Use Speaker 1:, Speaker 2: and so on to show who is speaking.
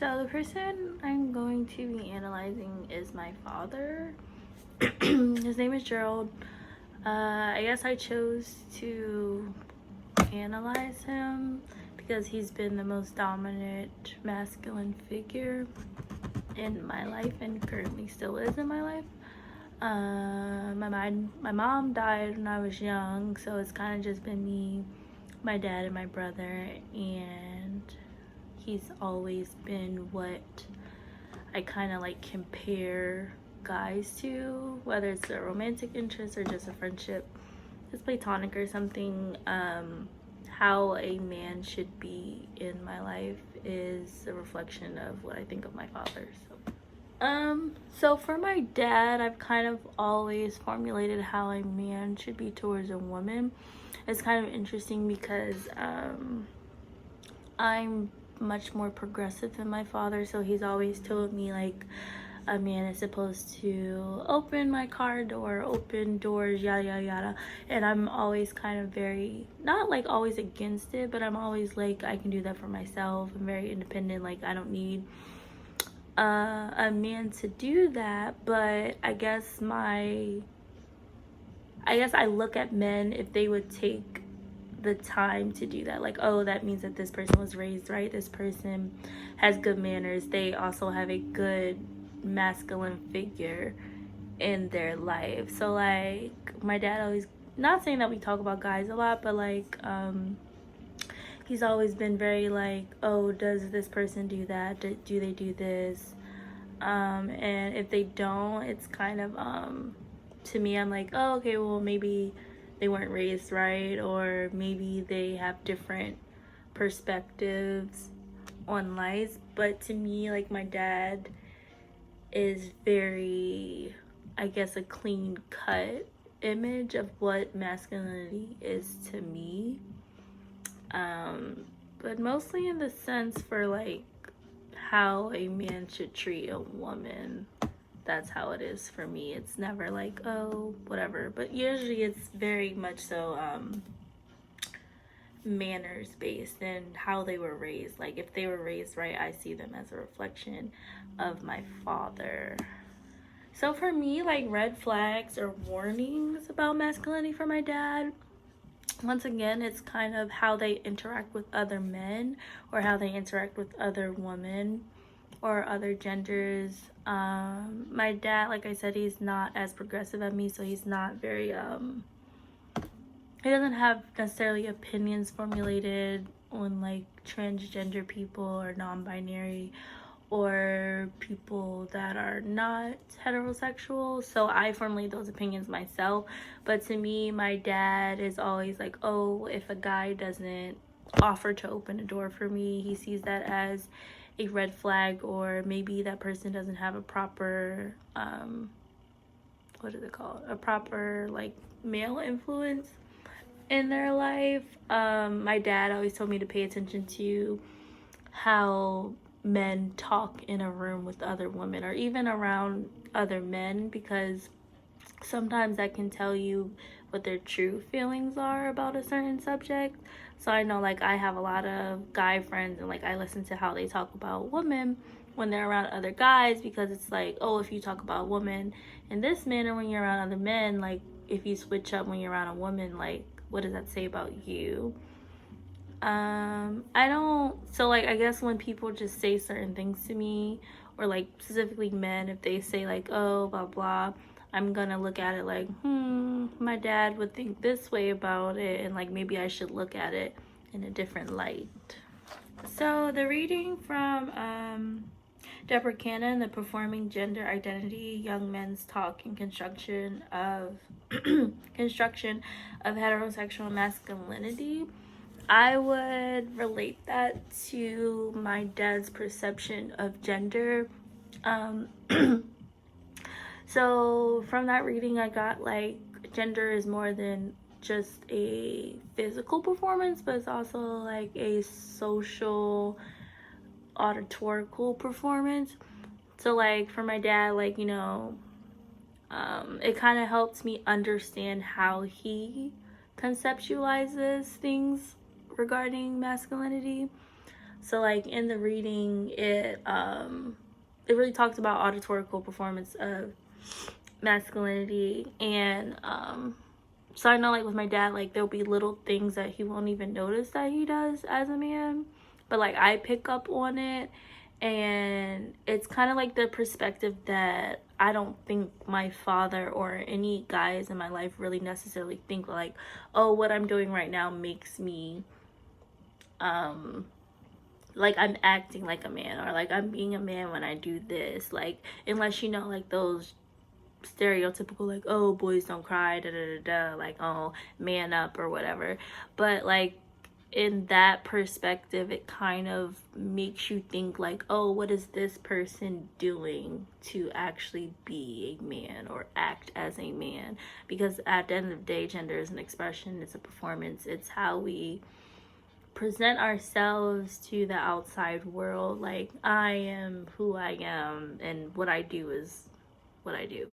Speaker 1: So the person I'm going to be analyzing is my father. His name is Gerald. I guess I chose to analyze him because he's been the most dominant masculine figure in my life and currently still is in my life. My mom died when I was young, so it's kind of just been me, my dad, and my brother, and he's always been what I kind of like compare guys to, whether it's a romantic interest or just a friendship, just platonic or something. How a man should be in my life is a reflection of what I think of my father. So for my dad, I've kind of always formulated how a man should be towards a woman. It's kind of interesting because I'm much more progressive than my father, so he's always told me like a man is supposed to open my car door, open doors, yada yada yada, and I'm always kind of very, not like always against it, but I'm always like, I can do that for myself. I'm very independent, like I don't need a man to do that. But I guess I look at men, if they would take the time to do that, like, oh, that means that this person was raised right, this person has good manners, they also have a good masculine figure in their life. So like my dad always, not saying that we talk about guys a lot, but like he's always been very like, oh, does this person do that, do they do this, and if they don't, it's kind of to me, I'm like, oh, okay, well, maybe they weren't raised right, or maybe they have different perspectives on life. But to me, like, my dad is very, I guess, a clean cut image of what masculinity is to me, but mostly in the sense for like how a man should treat a woman. That's how it is for me. It's never like, oh, whatever, but usually it's very much so manners based and how they were raised. Like if they were raised right, I see them as a reflection of my father. So for me, like red flags or warnings about masculinity for my dad, once again, it's kind of how they interact with other men or how they interact with other women or other genders. My dad, like I said, he's not as progressive as me, so he's not very he doesn't have necessarily opinions formulated on like transgender people or non-binary or people that are not heterosexual. So I formulate those opinions myself. But to me, my dad is always like, oh, if a guy doesn't offer to open a door for me, he sees that as a red flag, or maybe that person doesn't have a proper what is it called, a proper like male influence in their life. My dad always told me to pay attention to how men talk in a room with other women or even around other men, because sometimes that can tell you what their true feelings are about a certain subject. So I know, like, I have a lot of guy friends, and like I listen to how they talk about women when they're around other guys, because it's like, oh, if you talk about a woman in this manner when you're around other men, like if you switch up when you're around a woman, like what does that say about you? I don't, so like I guess when people just say certain things to me, or like specifically men, if they say like, oh, blah blah, I'm gonna look at it like, my dad would think this way about it, and like maybe I should look at it in a different light. So the reading from Deborah Cannon, The Performing Gender Identity, Young Men's Talk and Construction of Construction of Heterosexual Masculinity, I would relate that to my dad's perception of gender. So from that reading, I got like gender is more than just a physical performance, but it's also like a social, auditorical performance. So like for my dad, like, you know, it kind of helps me understand how he conceptualizes things regarding masculinity. So like in the reading, it really talks about auditorical performance of masculinity. And so I know like with my dad, like there'll be little things that he won't even notice that he does as a man, but like I pick up on it. And it's kind of like the perspective that I don't think my father or any guys in my life really necessarily think like, oh, what I'm doing right now makes me like I'm acting like a man, or like I'm being a man when I do this. Like, unless you know like those stereotypical like, oh, boys don't cry, da da da da, like, oh, man up or whatever. But like in that perspective, it kind of makes you think like, oh, what is this person doing to actually be a man or act as a man? Because at the end of the day, gender is an expression, it's a performance, it's how we present ourselves to the outside world. Like, I am who I am, and what I do is what I do.